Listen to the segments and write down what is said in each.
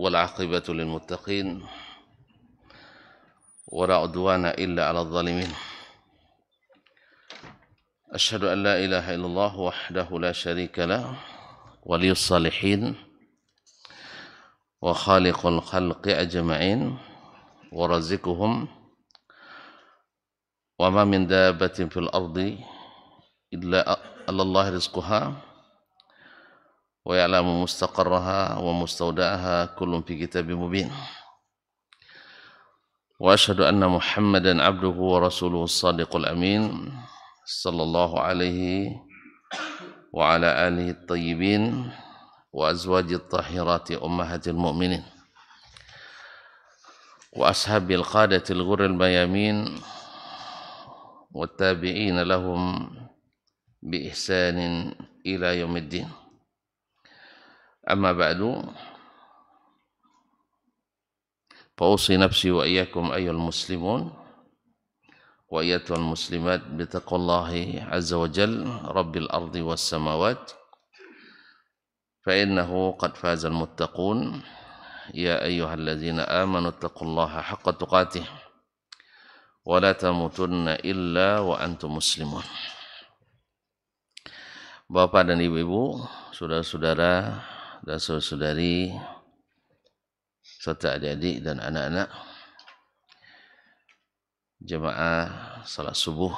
والعاقبة للمتقين ولا عدوان إلا على الظالمين أشهد أن لا إله إلا الله وحده لا شريك له ولي الصالحين وخالق الخلق أجمعين ورزقهم وما من دابة في الأرض إلا على الله رزقها ويعلم مستقرها ومستودعها كل في كتاب مبين وأشهد أن محمدا عبده ورسوله الصادق الأمين صلى الله عليه وعلى آله الطيبين وأزواج الطاهرات أمهات المؤمنين وأصحاب القادة الغر الميامين والتابعين لهم بإحسان إلى يوم الدين أما بعد فأوصي نفسي وإياكم أيها المسلمون وأيتها المسلمات بتقوى الله عز وجل رب الأرض والسماوات فإنه قد فاز المتقون يا أيها الذين آمنوا اتقوا الله حق تقاته ولا تموتن إلا وأنتم مسلمون. Bapak dan ibu-ibu, saudara-saudara dan saudari, serta adik-adik dan anak-anak jemaah salat subuh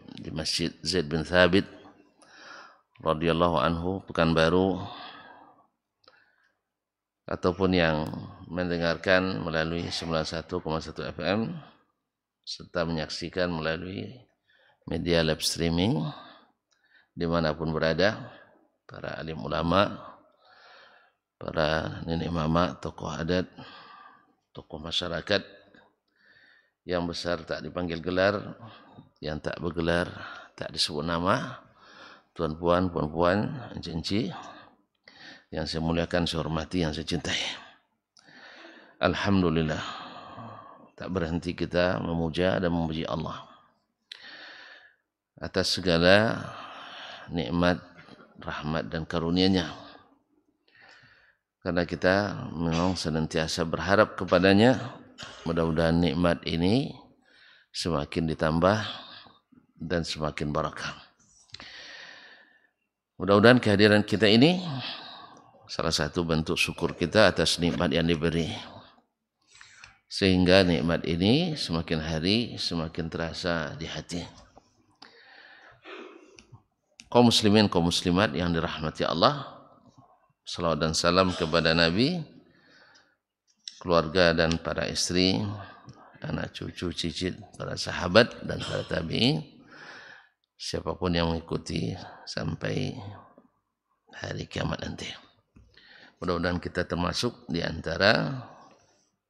di Masjid Zaid bin Thabit radhiyallahu anhu Pekanbaru ataupun yang mendengarkan melalui 91,1 FM serta menyaksikan melalui media live streaming dimanapun berada, para alim ulama, para nenek mama, tokoh adat, tokoh masyarakat yang besar tak dipanggil gelar, yang tak bergelar tak disebut nama, tuan-puan, puan-puan, encik-encik yang saya muliakan, saya hormati, yang saya cintai. Alhamdulillah, tak berhenti kita memuja dan memuji Allah atas segala nikmat, rahmat dan karunia-Nya. Karena kita memang senantiasa berharap kepadanya, mudah-mudahan nikmat ini semakin ditambah dan semakin barakah. Mudah-mudahan kehadiran kita ini salah satu bentuk syukur kita atas nikmat yang diberi, sehingga nikmat ini semakin hari semakin terasa di hati. Kaum muslimin, kaum muslimat yang dirahmati Allah, salawat dan salam kepada Nabi, keluarga dan para istri, anak cucu, cicit, para sahabat dan para tabi'in, siapapun yang mengikuti sampai hari kiamat nanti. Mudah-mudahan kita termasuk di antara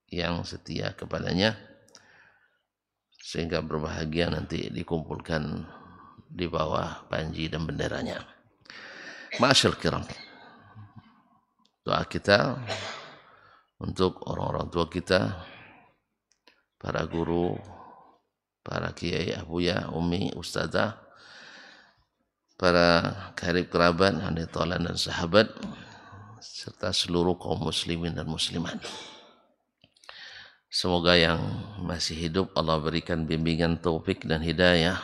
yang setia kepadanya sehingga berbahagia nanti dikumpulkan di bawah panji dan benderanya. Ma'asyil kiram, doa kita untuk orang-orang tua kita, para guru, para kiai, abuya, umi, ustazah, para karib kerabat, ahli taulan dan sahabat, serta seluruh kaum muslimin dan muslimat. Semoga yang masih hidup Allah berikan bimbingan taufik dan hidayah,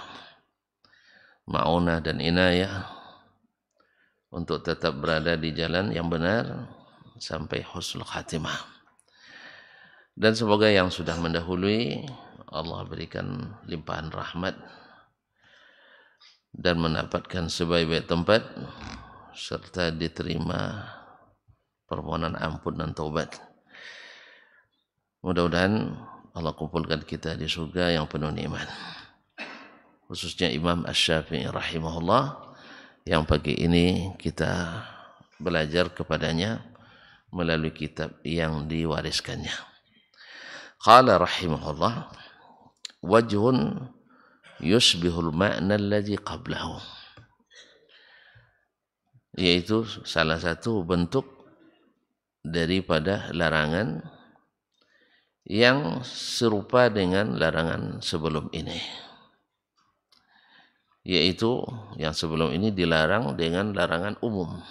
ma'unah dan inayah untuk tetap berada di jalan yang benar sampai husnul khatimah. Dan semoga yang sudah mendahului Allah berikan limpahan rahmat dan mendapatkan sebaik-baik tempat serta diterima permohonan ampun dan taubat. Mudah-mudahan Allah kumpulkan kita di surga yang penuh nikmat. Khususnya Imam Asy-Syafi'i rahimahullah yang pagi ini kita belajar kepadanya melalui kitab yang diwariskannya. Qala rahimahullah, wajhun yusbihul ma'na alladhi qablahu, yaitu salah satu bentuk daripada larangan yang serupa dengan larangan sebelum ini, yaitu yang sebelum ini dilarang dengan larangan umum,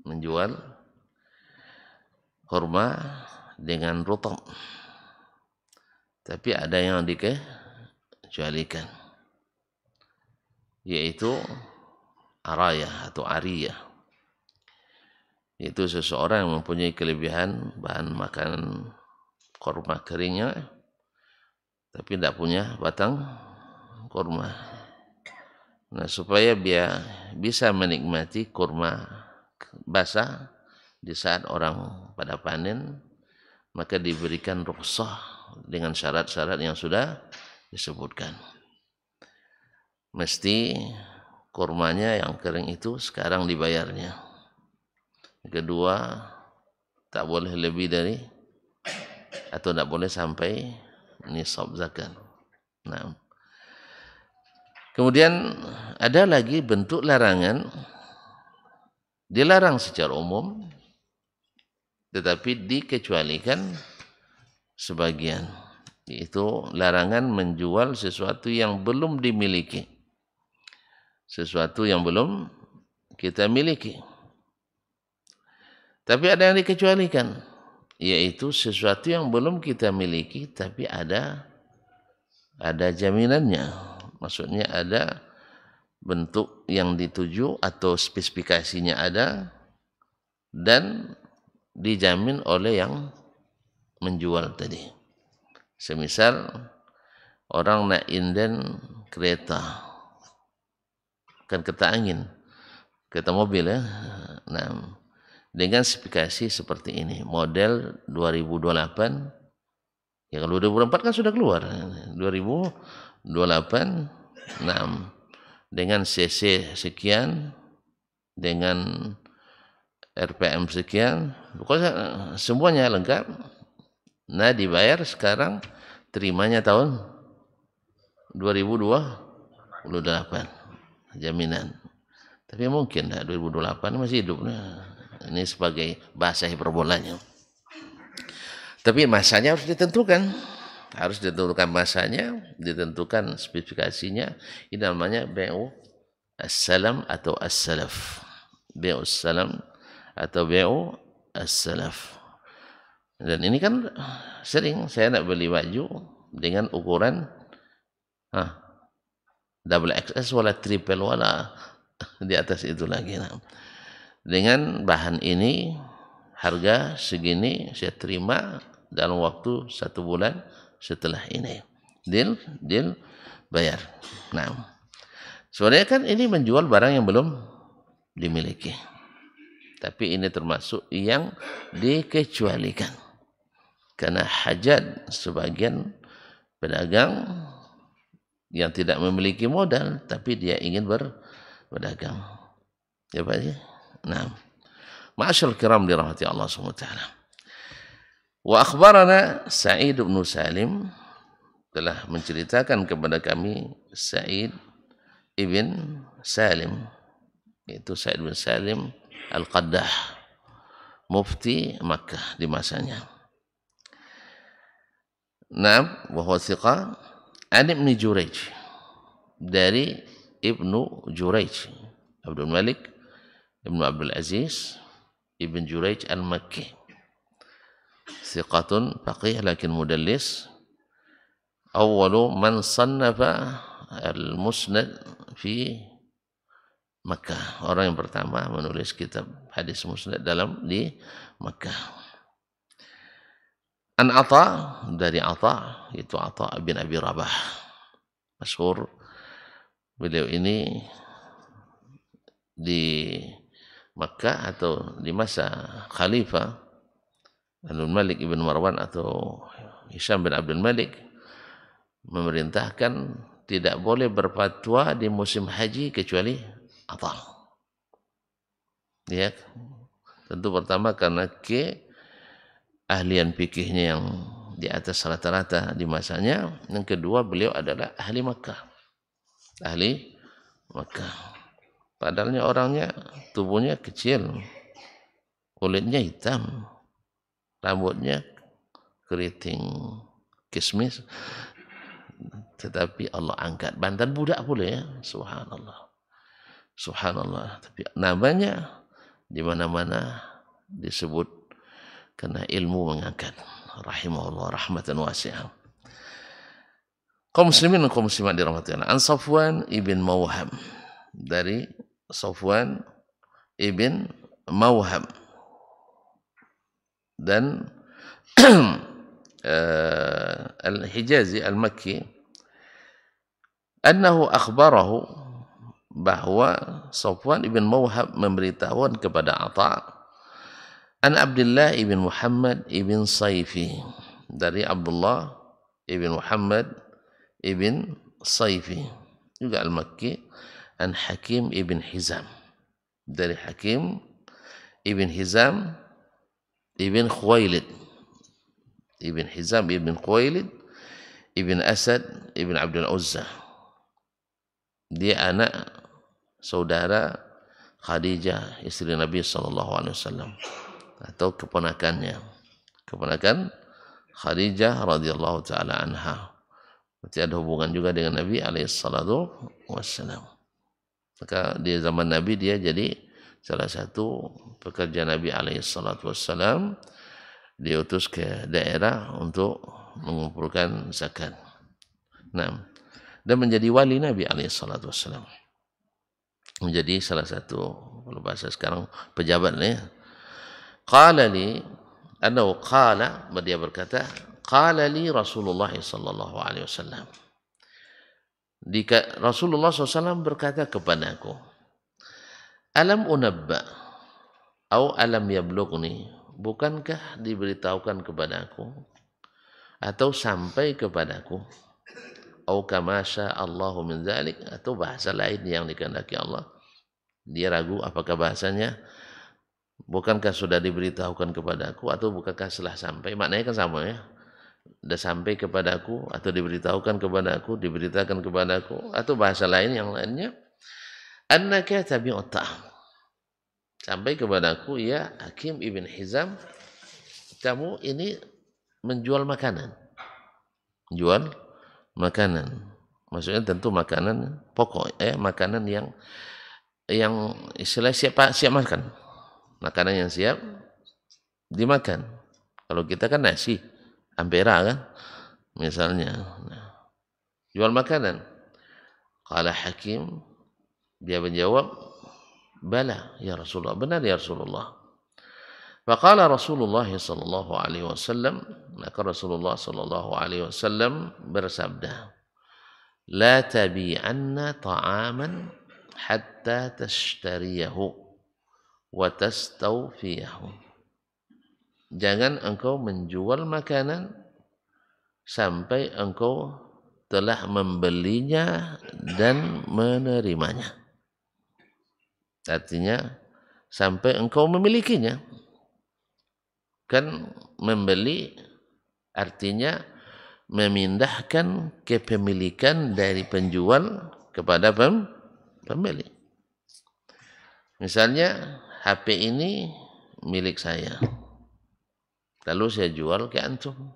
menjual kurma dengan rutab. Tapi ada yang dikecualikan, yaitu arayah atau ariyah. Itu seseorang yang mempunyai kelebihan bahan makanan kurma keringnya, tapi tidak punya batang kurma. Nah, supaya dia bisa menikmati kurma basah di saat orang pada panen, maka diberikan rukhsah dengan syarat-syarat yang sudah disebutkan. Mesti kurmanya yang kering itu sekarang dibayarnya. Kedua, tak boleh lebih dari atau tak boleh sampai nisab zakat. Nah, kemudian ada lagi bentuk larangan, dilarang secara umum, tetapi dikecualikan sebagian, yaitu larangan menjual sesuatu yang belum dimiliki, sesuatu yang belum kita miliki. Tapi ada yang dikecualikan, yaitu sesuatu yang belum kita miliki tapi ada jaminannya. Maksudnya ada bentuk yang dituju atau spesifikasinya ada dan dijamin oleh yang menjual tadi. Semisal orang nak inden kereta, kan kereta angin, kereta mobil ya. Nah, dengan spesifikasi seperti ini, model 2028, ya kalau 2004 kan sudah keluar, 2028, nah, dengan cc sekian, dengan RPM sekian, pokoknya semuanya lengkap. Nah, dibayar sekarang, terimanya tahun 2028, jaminan. Tapi mungkin 2028 masih hidup. Ini sebagai bahasa hiperbolanya. Tapi masanya harus ditentukan. Harus ditentukan masanya, ditentukan spesifikasinya. Ini namanya bai'u as-salam atau as-salaf. Bai'u as-salam atau bai'u as-salaf. Dan ini kan sering saya nak beli baju dengan ukuran double XS wala triple wala di atas itu lagi. Dengan bahan ini, harga segini saya terima dalam waktu 1 bulan setelah ini. Deal bayar. Nah, sebenarnya kan ini menjual barang yang belum dimiliki. Tapi ini termasuk yang dikecualikan. Karena hajat sebagian pedagang yang tidak memiliki modal, tapi dia ingin berdagang. Ya Pak ya? Nah, ma'asyal kiram dirahmati Allah SWT. Wa akhbarana Sa'id bin Salim, telah menceritakan kepada kami Sa'id ibn Salim, yaitu Sa'id bin Salim Al-Qaddah, mufti Makkah di masanya. Naam, wa huwa thiqa an Ibn Jurayj, dari Ibnu Jurayj, Abdul Malik Ibn Abdul Aziz Ibn Jurayj al-Makki, thiqatun faqih lakin mudallis, awwalu man sannafa al-musnad fi Makkah, orang yang pertama menulis kitab hadis musnad di Makkah. An Atha, dari Atha, itu Atha bin Abi Rabah, masyhur. Beliau ini di Makkah atau di masa Khalifah Abdul Malik ibn Marwan atau Hisham bin Abdul Malik, memerintahkan tidak boleh berfatwa di musim haji kecuali Atha. Ya, tentu pertama karena keahlian fikihnya yang di atas rata-rata di masanya. Yang kedua, beliau adalah ahli Makkah. Ahli Makkah. Padahal orangnya, tubuhnya kecil, kulitnya hitam, rambutnya keriting kismis, tetapi Allah angkat. Bantan budak pula ya, subhanallah. Subhanallah. Tapi namanya di mana-mana disebut karena ilmu mengangkat. Rahimahullah rahmatan wasi'ah. Kaum muslimin dan kaum muslimat dirahmati Allah. An Safwan ibn Mawham, dari Safwan ibn Mawham, dan Al-Hijazi Al-Makki, annahu akhbarahu, bahwa Safwan ibn Mawhab memberitahuan kepada Atha an Abdullah ibn Muhammad ibn Sayfi, dari Abdullah ibn Muhammad ibn Sayfi juga Al-Makki, an Hakim ibn Hizam, dari Hakim ibn Hizam ibn Khuwailid, ibn Hizam ibn Khuwailid ibn Asad ibn Abdul Uzza, dia anak saudara Khadijah istri Nabi SAW, atau keponakan Khadijah radhiyallahu taala anha. Berarti ada hubungan juga dengan Nabi SAW. Maka di zaman Nabi dia jadi salah satu pekerja Nabi SAW, diutus ke daerah untuk mengumpulkan zakat. Nah, dan menjadi wali Nabi SAW. Menjadi salah satu, kalau bahasa sekarang, pejabat nih. Qala li, annahu qala, dia berkata, qala li Rasulullah sallallahu alaihi wasallam. Rasulullah SAW berkata kepadaku, alam unabba, au alam yablughni, bukankah diberitahukan kepadaku, atau sampai kepadaku, au kama Allahu min dzalik, atau bahasa lain yang dikehendaki Allah. Dia ragu apakah bahasanya bukankah sudah diberitahukan kepadaku, atau bukankah setelah sampai, maknanya kan sama ya. Sudah sampai kepadaku, atau diberitahukan kepadaku, diberitakan kepadaku, atau bahasa lain yang lainnya. Annaka tabi'ut ta'am, sampai kepadaku ya Hakim ibn Hizam, kamu ini menjual makanan. Jual makanan, maksudnya tentu makanan pokok, makanan yang istilah siap makan, makanan yang siap dimakan. Kalau kita kan nasi ampera kan misalnya. Nah, jual makanan. Qala Hakim, dia menjawab, bala ya Rasulullah, benar ya Rasulullah. Faqala Rasulullah sallallahu alaihi wasallam, maka Rasulullah sallallahu alaihi wasallam bersabda, la tabi'anna ta'aman hatta tashtariyahu wa tastawfiyahu. Jangan engkau menjual makanan sampai engkau telah membelinya dan menerimanya. Artinya sampai engkau memilikinya. Kan membeli artinya memindahkan kepemilikan dari penjual kepada pembeli. Misalnya HP ini milik saya, lalu saya jual ke antum,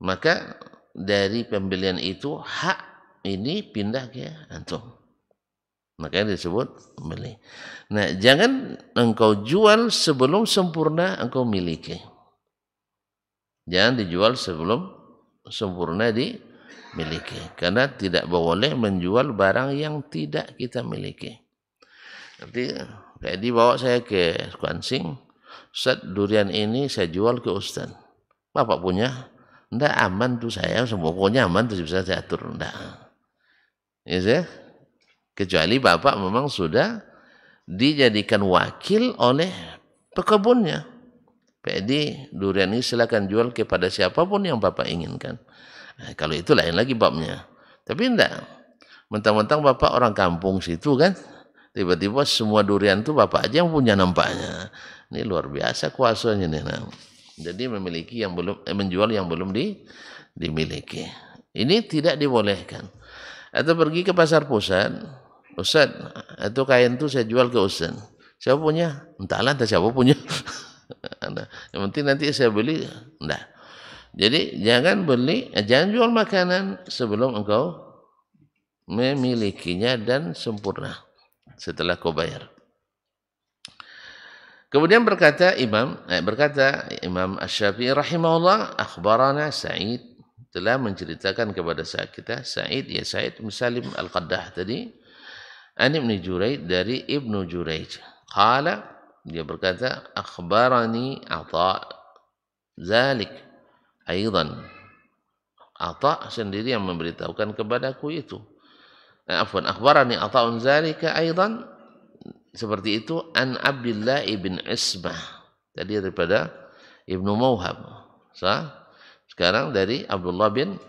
maka dari pembelian itu hak ini pindah ke antum, makanya disebut pembeli. Nah, jangan engkau jual sebelum sempurna engkau miliki. Jangan dijual sebelum sempurna dimiliki, karena tidak boleh menjual barang yang tidak kita miliki. Nanti kayak dibawa saya ke Kuansing, Ustaz, durian ini saya jual ke Ustaz. Bapak punya? Enggak, aman tuh saya, pokoknya aman tuh bisa saya atur. Enggak. Ya saya? Kecuali Bapak memang sudah dijadikan wakil oleh pekebunnya. Jadi durian ini silakan jual kepada siapapun yang Bapak inginkan. Nah, kalau itu lain lagi babnya. Tapi enggak. Mentang-mentang Bapak orang kampung situ kan, tiba-tiba semua durian itu Bapak aja yang punya nampaknya. Ini luar biasa kuasanya nih. Nah, jadi memiliki yang belum menjual yang belum dimiliki. Ini tidak dibolehkan. Atau pergi ke pasar pusat, Ustaz, itu kain itu saya jual ke Ustaz. Siapa punya? Entahlah, entah siapa punya. Nah, yang penting nanti saya beli. Nah, jadi jangan jangan jual makanan sebelum engkau memilikinya dan sempurna setelah kau bayar. Kemudian berkata Imam Asy-Syafi'i rahimahullah, akhbarana Sa'id, telah menceritakan kepada kita Sa'id bin Salim Al-Qaddah tadi, an Ibnu Juraij, dari Ibnu Juraij. Qala, dia berkata, akhbarani Atha zalik aidan. Atha sendiri yang memberitahukan kepadaku itu. Akhbarani Atha'un zalika aidan, seperti itu, an Abdullah ibn Ismah, tadi daripada Ibnu Mauhab. Sekarang dari Abdullah bin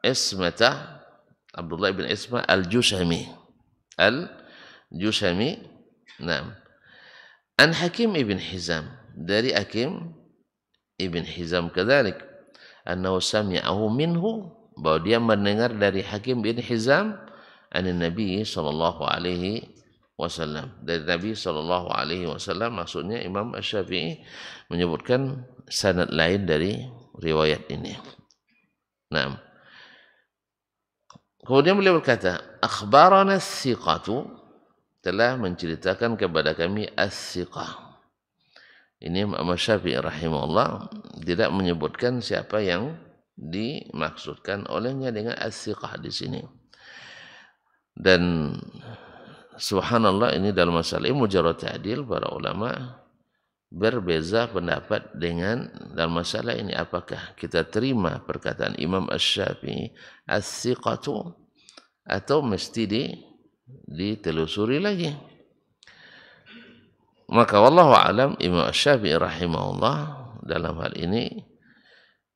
Ismah, Abdullah bin Ismah al-Jushami. Nah, an Hakim ibn Hizam, dari Hakim ibn Hizam kadzalik, annahu sami'ahu minhu, bahwa dia mendengar dari Hakim bin Hizam, an Nabi sallallahu alaihi wasallam, dari Nabi sallallahu alaihi wasallam. Maksudnya Imam Asy-Syafi'i menyebutkan sanad lain dari riwayat ini. Nah, kemudian beliau berkata, akhbarana as-siqatu, telah menceritakan kepada kami as-siqah. Ini Imam Asy-Syafi'i rahimahullah tidak menyebutkan siapa yang dimaksudkan olehnya dengan as-siqah di sini. Dan subhanallah, ini dalam masalah mujarrad ta'dil para ulama berbeza pendapat dengan dalam masalah ini, apakah kita terima perkataan Imam Asy-Syafi'i as-siqatu atau mesti ditelusuri lagi. Maka wallahu alam, Imam Asy-Syafi'i rahimahullah dalam hal ini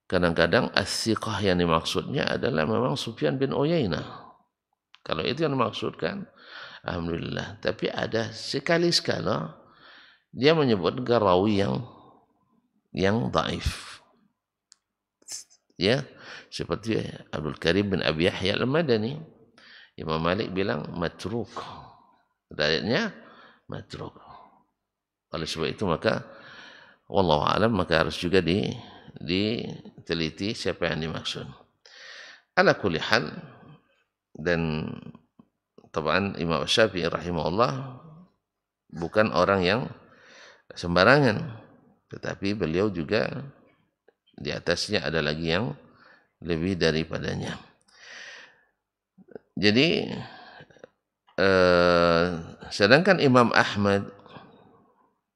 kadang-kadang as-siqah yang dimaksudnya adalah memang Sufyan bin Uyainah. Kalau itu yang dimaksudkan, alhamdulillah. Tapi ada sekali-sekala dia menyebut rawi yang dhaif. Ya, seperti Abdul Karim bin Abi Yahya Al-Madani. Imam Malik bilang matruk. Dalilnya matruk. Oleh sebab itu maka wallahu alam, maka harus juga diteliti siapa yang dimaksud. Ala kulli hal, dan tabaan Imam Syafi'i rahimahullah bukan orang yang sembarangan, tetapi beliau juga di atasnya ada lagi yang lebih daripadanya. Jadi sedangkan Imam Ahmad,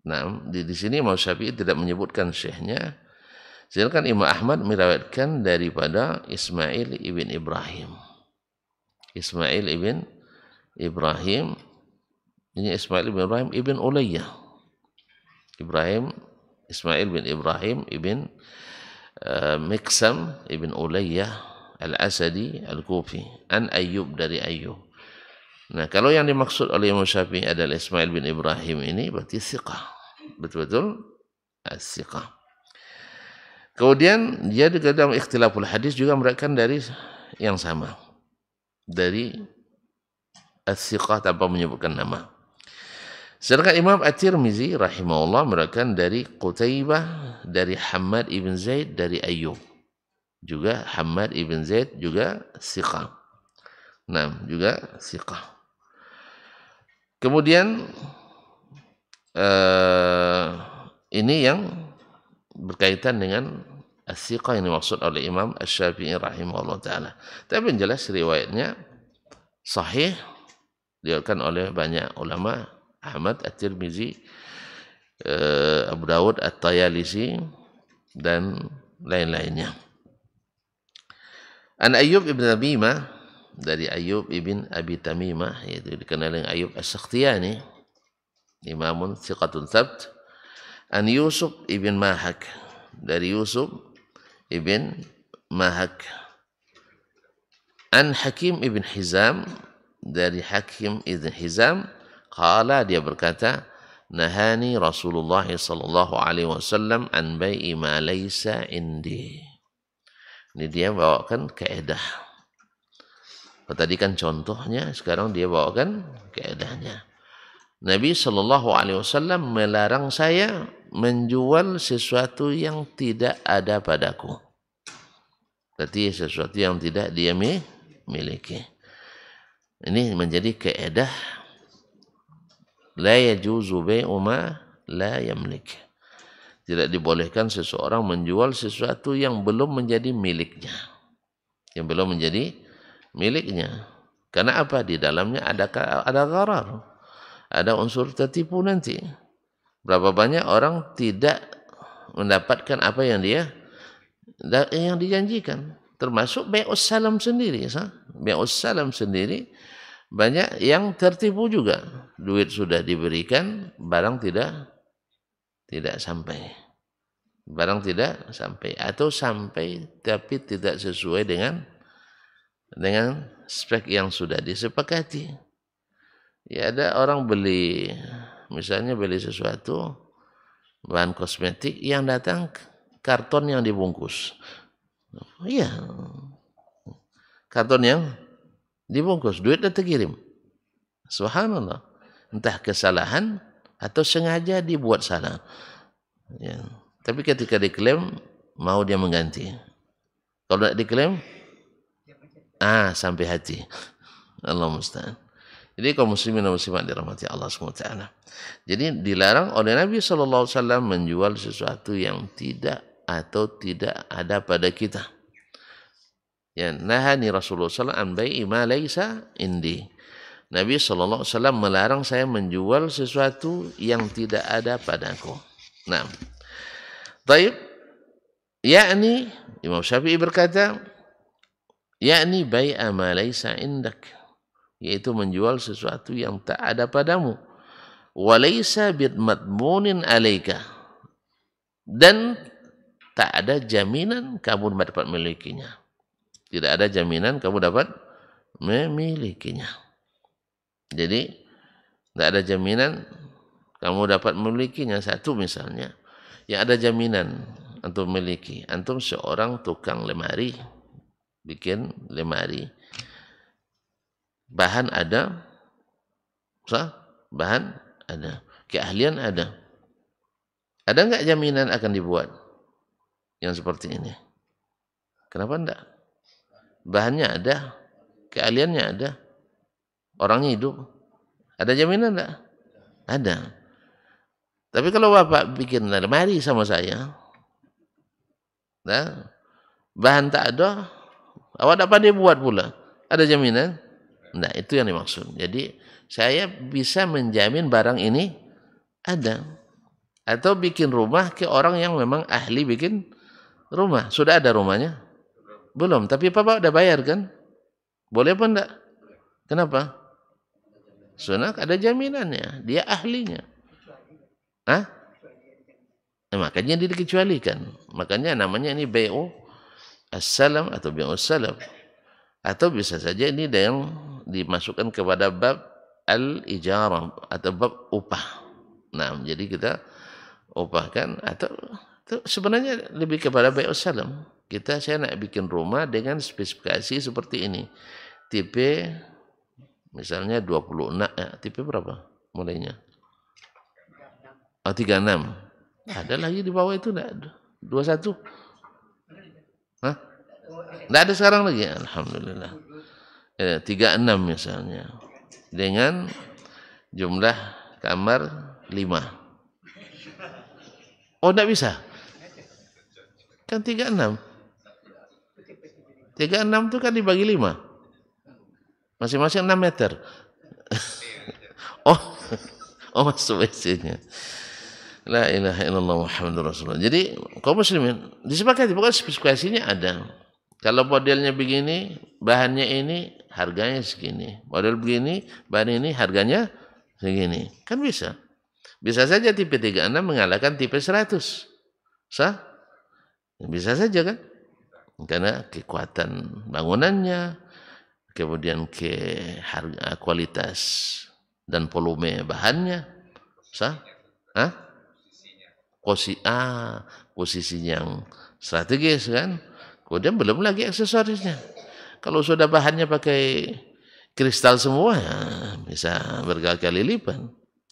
nah di sini Imam Syafi'i tidak menyebutkan syekhnya, sedangkan Imam Ahmad meriwayatkan daripada Ismail ibn Ibrahim. Ismail ibn Ibrahim, ini Ismail ibn Ibrahim ibn Ulayyah. Ismail bin Ibrahim ibn Miqsam ibn Ulayyah al-Asadi al-Kufi, an Ayyub, dari Ayyub. Nah, kalau yang dimaksud oleh Imam Syafi'i adalah Ismail bin Ibrahim ini berarti siqah, betul-betul as-siqah. Kemudian dia juga dalam ikhtilaful hadis juga meriwayatkan dari yang sama, dari as-siqah tanpa menyebutkan nama. Sedangkan Imam At-Tirmizi rahimahullah meriwayatkan dari Qutaibah, dari Hammad ibn Zaid, dari Ayyub. Juga Hammad ibn Zaid juga siqah. Nah, juga siqah. Kemudian ini yang berkaitan dengan as-siqah yang dimaksud oleh Imam Asy-Syafi'i rahimahullah ta'ala. Tapi yang jelas riwayatnya sahih, diriwayatkan oleh banyak ulama, Ahmad, At-Tirmizi, Abu Dawud, At-Tayalisi, dan lain-lainnya. An Ayyub ibn Tamimah, dari Ayyub ibn Abi Tamimah, yaitu dikenal dengan Ayyub As-Sakhtiyani, imamun thiqatun thabt. An Yusuf ibn Mahak, dari Yusuf ibn Mahak. An Hakim ibn Hizam, dari Hakim ibn Hizam, qala, dia berkata, nahani Rasulullah sallallahu alaihi wasallam an bai'i ma laysa indi. Ini dia bawakan kaidah. Tadi kan contohnya, sekarang dia bawakan kaidahnya. Nabi sallallahu alaihi wasallam melarang saya menjual sesuatu yang tidak ada padaku. Berarti sesuatu yang tidak dia miliki. Ini menjadi kaidah, la yajuzu bai'u ma la yamlik. Tidak dibolehkan seseorang menjual sesuatu yang belum menjadi miliknya. Yang belum menjadi miliknya. Karena apa? Di dalamnya ada gharar. Ada unsur tertipu nanti. Berapa banyak orang tidak mendapatkan apa yang dijanjikan. Termasuk bai'us salam sendiri. Bai'us salam sendiri banyak yang tertipu juga. Duit sudah diberikan, barang tidak sampai. Barang tidak sampai. Atau sampai tapi tidak sesuai dengan spek yang sudah disepakati. Ya ada orang misalnya beli sesuatu, bahan kosmetik yang datang karton yang dibungkus. Iya, karton yang dibungkus, duitnya terkirim. Subhanallah. Entah kesalahan atau sengaja dibuat salah. Ya. Tapi ketika diklaim, mau dia mengganti. Kalau tidak diklaim, sampai hati. Allah musta'an. Jadi kaum muslimin dan muslimat dirahmati Allah SWT. Jadi dilarang oleh Nabi SAW menjual sesuatu yang tidak ada pada kita. Ya, nahani Rasulullah SAW an bai'i ma laisa indi. Nabi SAW melarang saya menjual sesuatu yang tidak ada padaku. Nah, baik. Yakni Imam Syafi'i berkata, yakni bai'a ma laisa indak, yaitu menjual sesuatu yang tak ada padamu. Walaysa bimadmunin alaika, dan tak ada jaminan kamu dapat memilikinya. Tidak ada jaminan kamu dapat memilikinya. Jadi tidak ada jaminan kamu dapat memilikinya. Satu misalnya, yang ada jaminan untuk memiliki. Antum seorang tukang lemari, bikin lemari. Bahan ada, bahan ada, keahlian ada. Ada enggak jaminan akan dibuat yang seperti ini? Kenapa enggak? Bahannya ada, keahliannya ada, orangnya hidup. Ada jaminan enggak? Ada. Tapi kalau Bapak bikin lemari sama saya, nah, bahan tak ada, awak dapat dia buat pula. Ada jaminan? Nah, itu yang dimaksud. Jadi, saya bisa menjamin barang ini ada. Atau bikin rumah ke orang yang memang ahli bikin rumah. Sudah ada rumahnya? Belum. Tapi Bapak udah bayar kan? Boleh apa enggak? Kenapa? Soalnya ada jaminannya. Dia ahlinya. Makanya dia dikecualikan. Makanya namanya ini bai'u as-salam atau bai'u salam. Atau bisa saja ini yang dimasukkan kepada bab al-ijarah atau bab upah. Nah, jadi kita upahkan atau sebenarnya lebih kepada bai'u salam. Saya nak bikin rumah dengan spesifikasi seperti ini. Tipe misalnya 26, tipe berapa mulainya? 36. Ada lagi di bawah itu enggak ada. 21. Tidak ada sekarang lagi. Alhamdulillah. 36 misalnya. Dengan jumlah kamar 5. Oh, tidak bisa. Kan 36. 36 itu kan dibagi 5. Masing-masing 6 meter. Oh masuk WC-nya. La ilaha illallah Muhammadur Rasulullah. Jadi kaum muslimin disepakati pokoknya spesifikasinya ada. Kalau modelnya begini, bahannya ini, harganya segini. Model begini, bahan ini harganya segini. Kan bisa. Bisa saja tipe 36 mengalahkan tipe 100. Sah? Bisa saja kan? Karena kekuatan bangunannya, kemudian harga, kualitas dan volume bahannya. Sah? Posisi yang strategis kan? Kemudian belum lagi aksesorisnya. Kalau sudah bahannya pakai kristal semua, bisa berkali-kali lipat.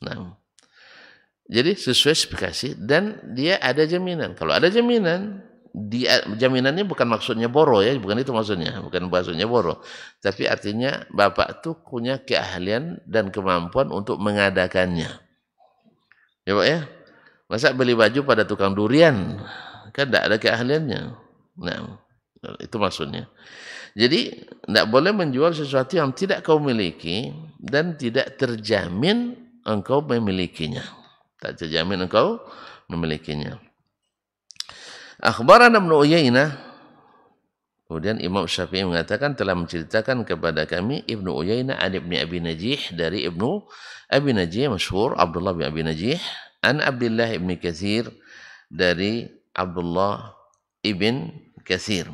Nah, jadi sesuai spesifikasi dan dia ada jaminan. Kalau ada jaminan, jaminannya bukan maksudnya boro ya, bukan itu maksudnya, bukan maksudnya boro. Tapi artinya Bapak tuh punya keahlian dan kemampuan untuk mengadakannya. Ya Pak ya? Masa beli baju pada tukang durian? Kan tidak ada keahliannya. Nah, itu maksudnya. Jadi tidak boleh menjual sesuatu yang tidak kau miliki dan tidak terjamin engkau memilikinya. Tak terjamin engkau memilikinya. Akhbarana Ibnu Uyainah, kemudian Imam Syafi'i mengatakan telah menceritakan kepada kami Ibnu Uyainah an Ibnu Abi Najih dari Ibnu Abi Najih masyhur Abdullah bin Abi Najih an Abdullah ibn Katsir dari Abdullah ibn Katsir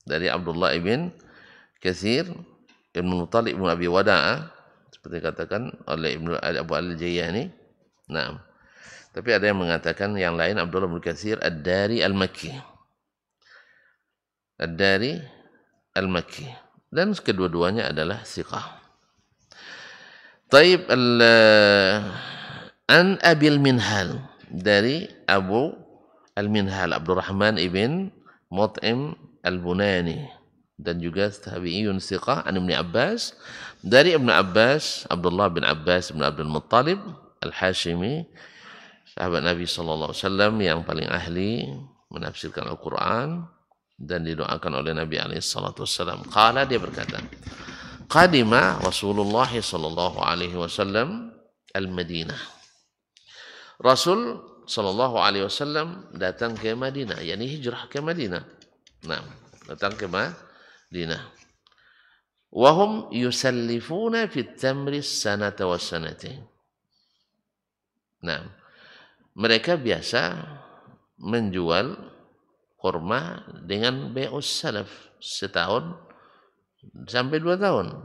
dari Abdullah ibn Katsir Ibn Muttalib ibn Abi Wada'ah seperti dikatakan oleh Ibnu Abu Al-Jayyani. Nah, tapi ada yang mengatakan yang lain Abdullah bin Katsir Ad-Dari Al-Makki. Ad-Dari Al-Makki. Dan kedua-duanya adalah thiqah. Taib an Abil Minhal dari Abu Al-Minhal Abdurrahman ibn Mut'im Al-Bunani dan juga tabi'iyun thiqah an Ibnu Abbas dari Ibnu Abbas Abdullah bin Abbas bin Abdul Muttalib Al-Hashimi sahabat Nabi sallallahu alaihi wasallam yang paling ahli menafsirkan Al-Qur'an dan didoakan oleh Nabi alaihi salatu wasallam. Qala, dia berkata, qadima Rasulullah sallallahu alaihi wasallam al-Madinah. Rasul sallallahu alaihi wasallam datang ke Madinah, yakni hijrah ke Madinah. Nah, datang ke Madinah. Wahum yusallifuna fit tamri sanata was sanatain. Nah, mereka biasa menjual kurma dengan be'us salaf setahun sampai 2 tahun.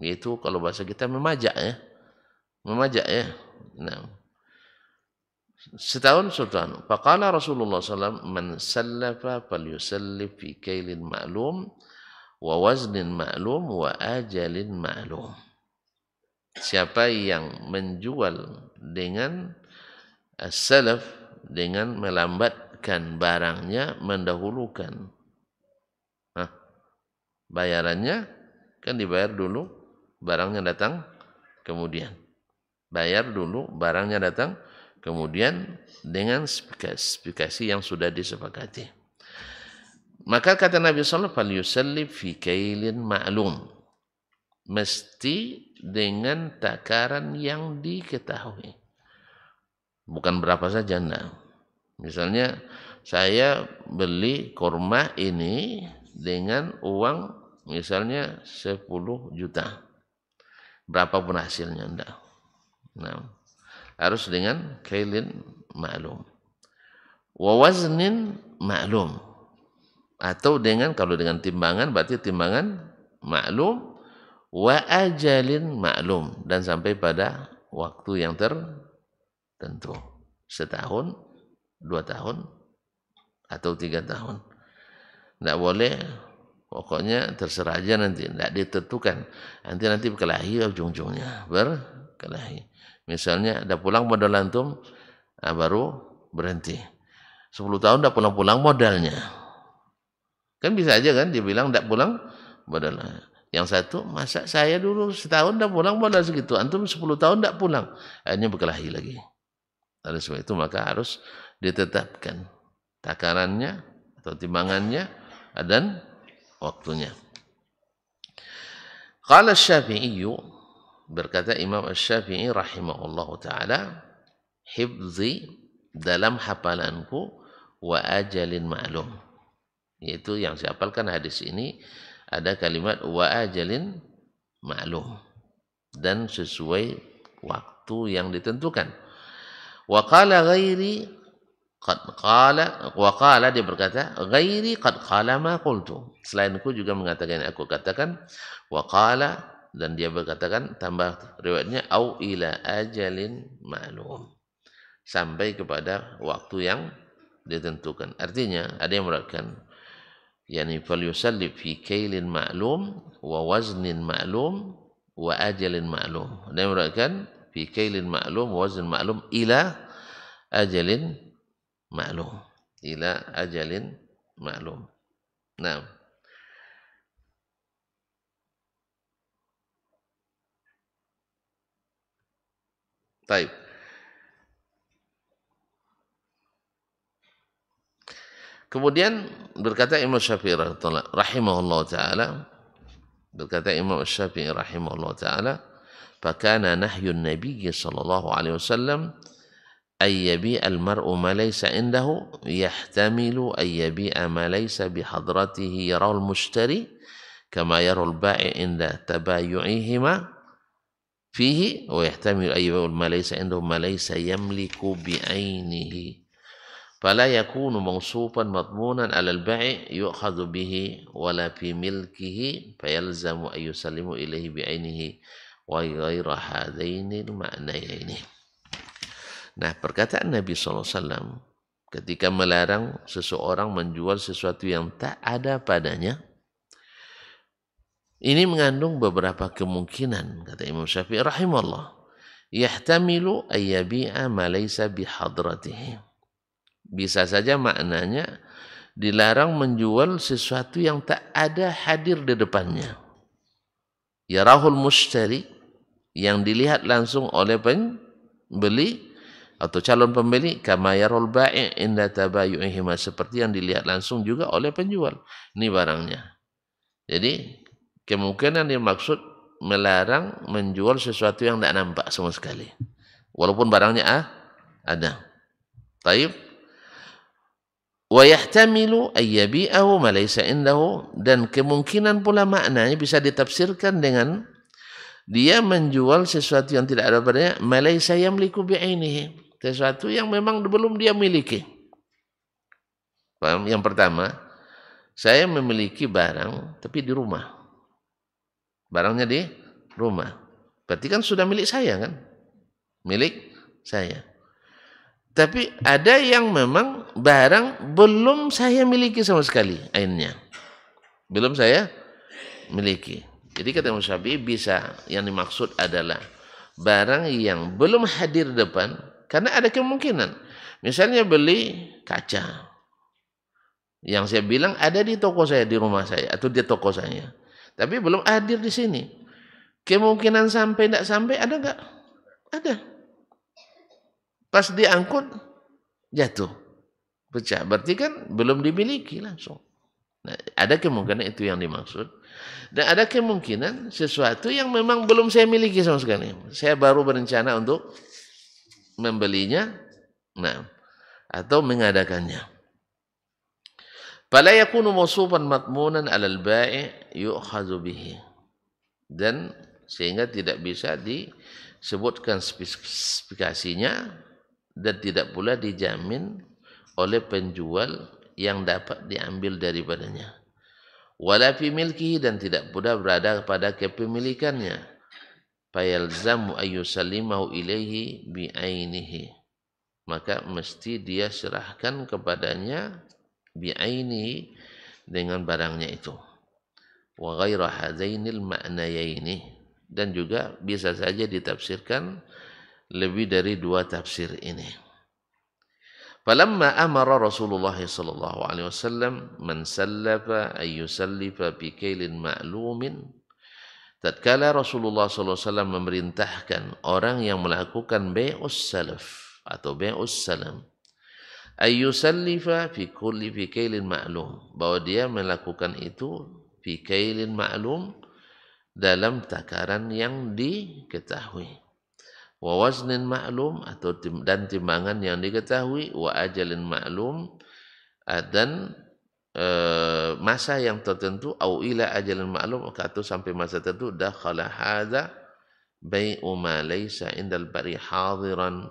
Yaitu kalau bahasa kita memajak ya. Memajak ya. Nah, setahun sultan. Faqala Rasulullah SAW, man sallafa falyusallif fi kailin ma'lum wa waznin ma'lum wa ajalin ma'lum. Siapa yang menjual dengan salaf, dengan melambatkan barangnya, mendahulukan bayarannya, kan dibayar dulu, barangnya datang kemudian. Bayar dulu, barangnya datang kemudian dengan spesifikasi yang sudah disepakati. Maka kata Nabi sallallahu alaihi wasallam, fi kailin ma'lum, mesti dengan takaran yang diketahui. Bukan berapa saja, enggak. Misalnya saya beli kurma ini dengan uang misalnya 10 juta. Berapapun hasilnya, enggak. Nah, harus dengan kailin ma'lum. Wa waznin ma'lum. Atau dengan, kalau dengan timbangan berarti timbangan maklum, wa ajalin maklum, dan sampai pada waktu yang tertentu, setahun, 2 tahun, atau 3 tahun. Tidak boleh, pokoknya terserah aja nanti, tidak ditentukan. Nanti berkelahi ujung-ujungnya, berkelahi. Misalnya, dah pulang modal antum, baru berhenti. 10 tahun dah pulang-pulang modalnya. Kan bisa aja kan dia bilang tidak pulang modal. Yang satu, masa saya dulu setahun dah pulang modal segitu, antum 10 tahun tidak pulang. Akhirnya berkelahi lagi. Oleh sebab itu maka harus ditetapkan takarannya atau timbangannya dan waktunya. Qala Asy-Syafi'i, berkata Imam Asy-Syafi'i rahimahullahu taala, hifzi, dalam hafalanku, wa ajalin ma'lum. Yaitu yang saya hafalkan hadis ini ada kalimat wa ajalin ma'lum, dan sesuai waktu yang ditentukan. Wa qala ghairi qad qala, wa qala, dia berkata, ghairi qad qala ma qultu, selainku juga mengatakan yang aku katakan. Wa qala, dan dia berkatakan, tambah riwayatnya, au ila ajalin ma'lum, sampai kepada waktu yang ditentukan. Artinya ada yang meragukan, yani falyusallif fi kailin ma'lum wa waznin ma'lum wa ajalin ma'lum. Dia meragukan fi kailin ma'lum wa waznin ma'lum ila ajalin ma'lum. Ila ajalin ma'lum. Nah. Baik. Kemudian berkata Imam Syafi'i rahimahullah taala, berkata Imam Syafi'i rahimahullah taala, "Fakana nahyun Nabi sallallahu alaihi wasallam ay yabi'a al-mar'u ma laysa indahu yahtamilu ay yabi'a ma laysa bi hadratihi yarahu al-mushtari kama yarahu al-ba'i' inda tabayu'ihima fihi wa yahtamilu ay yabi'a ma laysa indahu ma laysa yamliku bi 'ainihi." فلا يكون موصوفا مضمونا على البائع يؤخذ به ولا في ملكه فيلزم أن يسلم إليه بعينه وغير هذين المعنيين. Nah, perkataan Nabi SAW ketika melarang seseorang menjual sesuatu yang tak ada padanya, ini mengandung beberapa kemungkinan, kata Imam Syafi'i rahimahullah. Yahtamilu ayyabi'a ma laysa bihadratihi. Bisa saja maknanya dilarang menjual sesuatu yang tak ada hadir di depannya. Yarahul mushtari, yang dilihat langsung oleh pembeli atau calon pembeli, kama yarul ba'i' inda tabayu'ihima, seperti yang dilihat langsung juga oleh penjual. Ini barangnya. Jadi kemungkinan dimaksud melarang menjual sesuatu yang tidak nampak sama sekali, walaupun barangnya ada. Taib. Wa yahtamilu ay yabi'ahu ma laysa indahu, dan kemungkinan pula maknanya bisa ditafsirkan dengan dia menjual sesuatu yang tidak ada padanya, ma laysa yamliku bi'ainihi, sesuatu yang memang belum dia miliki. Paham? Yang pertama, saya memiliki barang tapi di rumah. Barangnya di rumah. Berarti kan sudah milik saya kan? Milik saya. Tapi ada yang memang barang belum saya miliki sama sekali, ainnya belum saya miliki. Jadi kata Imam Syafi'i, bisa yang dimaksud adalah barang yang belum hadir depan, karena ada kemungkinan. Misalnya beli kaca yang saya bilang ada di toko saya, di rumah saya atau di toko saya, tapi belum hadir di sini. Kemungkinan sampai tidak sampai ada enggak? Ada. Pas diangkut jatuh, pecah. Berarti kan belum dimiliki langsung. Nah, ada kemungkinan itu yang dimaksud. Dan ada kemungkinan sesuatu yang memang belum saya miliki sama sekali. Saya baru berencana untuk membelinya, nah, atau mengadakannya. Fala yakunu mawsufan matmunan 'alal bai' yu'khadhu bihi. Dan sehingga tidak bisa disebutkan spesifikasinya, dan tidak pula dijamin oleh penjual yang dapat diambil daripadanya. Wala fi milkihi, dan tidak pula berada pada kepemilikannya. Fayalzamu ayyusalimahu ilaihi bi'ainihi, maka mesti dia serahkan kepadanya bi'ainihi, dengan barangnya itu. Wa ghaira hadzainil ma'nayaini, dan juga bisa saja ditafsirkan lebih dari dua tafsir ini. Falamma amara Rasulullah sallallahu alaihi wasallam man sallafa ay yusallifa bi kailin ma'lumin, tatkala Rasulullah sallallahu alaihi wasallam memerintahkan orang yang melakukan bai'us salaf atau bai'us salam, ay yusallifa fi kailin ma'lum, bahwa dia melakukan itu fi kailin ma'lum, dalam takaran yang diketahui, wa waznin ma'lum, atau dan timbangan yang diketahui, wa ajalin ma'lum, dan masa yang tertentu, au ila ajalin ma'lum, atau sampai masa tertentu. Dakhala hadza bai'u ma laysa indal bari hadiran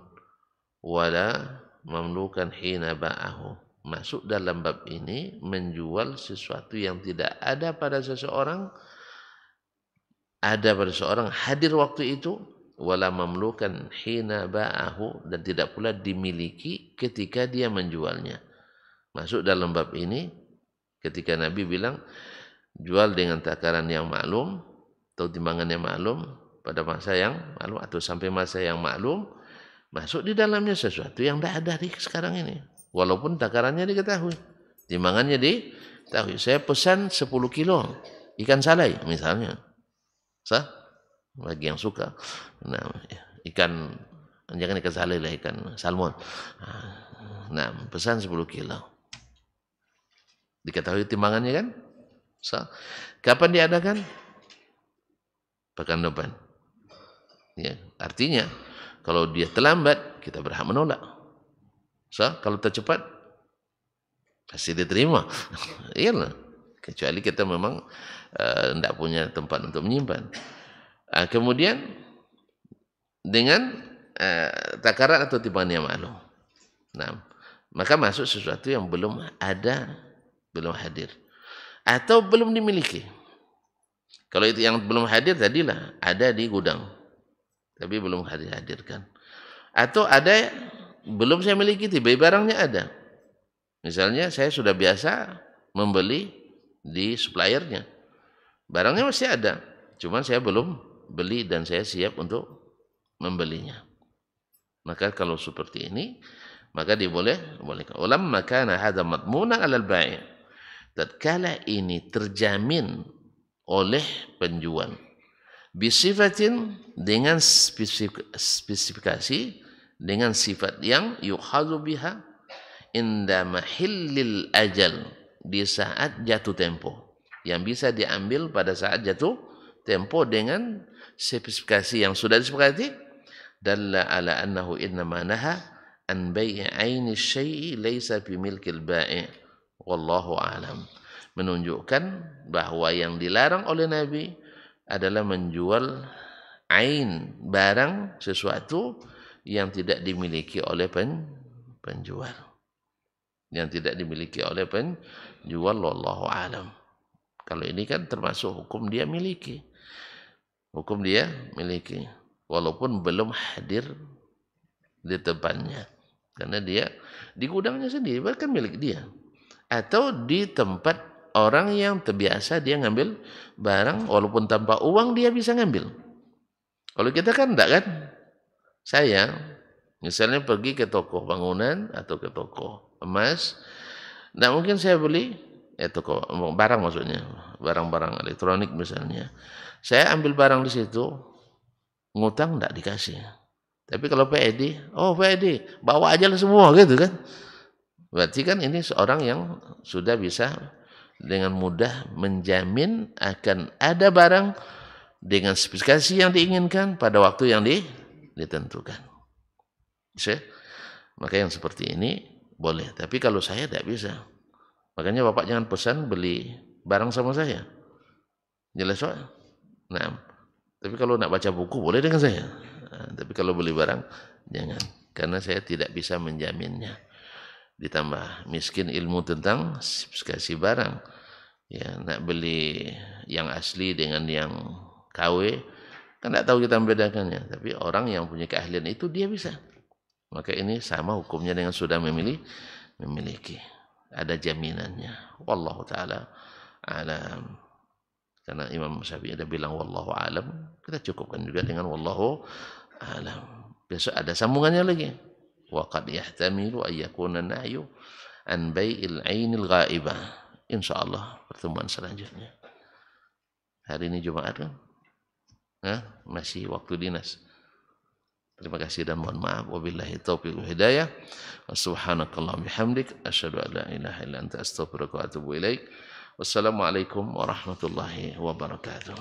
wala mamlukan hina ba'ahu. Masuk dalam bab ini menjual sesuatu yang tidak ada pada seseorang, ada pada seseorang hadir waktu itu, wala mamlukan hina ba'ahu, dan tidak pula dimiliki ketika dia menjualnya. Masuk dalam bab ini ketika Nabi bilang jual dengan takaran yang maklum atau timbangan yang maklum pada masa yang maklum atau sampai masa yang maklum. Masuk di dalamnya sesuatu yang tidak ada di sekarang ini, walaupun takarannya diketahui, timbangannya diketahui. Saya pesan 10 kilo ikan salai misalnya, sah, bagi yang suka. Nah, ikan, jangan ikan salai lah, ikan salmon. Nah, pesan 10 kilo. Diketahui timbangannya kan? So, kapan diadakan? Pekan depan. Ya, artinya kalau dia terlambat, kita berhak menolak. So, kalau tercepat, pasti diterima. Iyalah. Kecuali kita memang tidak punya tempat untuk menyimpan. Kemudian dengan takaran atau timbangan yang maklum. Nah, maka masuk sesuatu yang belum ada, belum hadir, atau belum dimiliki. Kalau itu yang belum hadir tadilah ada di gudang, tapi belum hadirkan. Atau ada belum saya miliki, tiba-tiba barangnya ada. Misalnya saya sudah biasa membeli di suppliernya, barangnya masih ada, cuman saya belum beli dan saya siap untuk membelinya. Maka kalau seperti ini, maka dibolehkan. Ulamma kana hadza madmunan 'alal bai'. Tatkala ini terjamin oleh penjual bisifatin, dengan spesifikasi, dengan sifat yang yukhadhu biha inda mahillil ajal, di saat jatuh tempo, yang bisa diambil pada saat jatuh tempo dengan spesifikasi yang sudah disepakati. Dalla ala annahu innama naha an bai'i aini syai'i laysa fi milkil bai', wallahu a'lam. Menunjukkan bahwa yang dilarang oleh Nabi adalah menjual ain, barang sesuatu yang tidak dimiliki oleh penjual. Yang tidak dimiliki oleh penjual, wallahu a'lam. Kalau ini kan termasuk hukum dia miliki. Hukum dia miliki. Walaupun belum hadir di tempatnya. Karena dia di gudangnya sendiri, bahkan milik dia. Atau di tempat orang yang terbiasa dia ngambil barang, walaupun tanpa uang dia bisa ngambil. Kalau kita kan enggak kan? Saya misalnya pergi ke toko bangunan atau ke toko emas, enggak mungkin saya beli toko barang, maksudnya barang-barang elektronik misalnya. Saya ambil barang di situ, ngutang enggak dikasih. Tapi kalau PED, PED, bawa aja lah semua gitu kan. Berarti kan ini seorang yang sudah bisa dengan mudah menjamin akan ada barang dengan spesifikasi yang diinginkan pada waktu yang ditentukan. Maka yang seperti ini boleh. Tapi kalau saya tidak bisa. Makanya Bapak jangan pesan beli barang sama saya. Jelas Pak? Nah, tapi kalau nak baca buku boleh dengan saya. Tapi kalau beli barang jangan, karena saya tidak bisa menjaminnya. Ditambah miskin ilmu tentang spesifikasi barang. Ya, nak beli yang asli dengan yang KW, kan tidak tahu kita membedakannya. Tapi orang yang punya keahlian itu dia bisa. Maka ini sama hukumnya dengan sudah memiliki. Ada jaminannya. Wallahu ta'ala alam. Karena Imam Syafi'i ada bilang wallahu alam, kita cukupkan juga dengan wallahu alam. Besok ada sambungannya lagi. Wa qad yahtamilu ay yakuna nahyu an bai'il 'ainil ghaibah. Insyaallah pertemuan selanjutnya. Hari ini Jumat kan? Masih waktu dinas. Terima kasih dan mohon maaf. Wabillahi taufiq wal hidayah. Subhanakallahumma bihamdik asyhadu an la ilaha illa anta astaghfiruka wa atubu ilaik. Wassalamualaikum warahmatullahi wabarakatuh.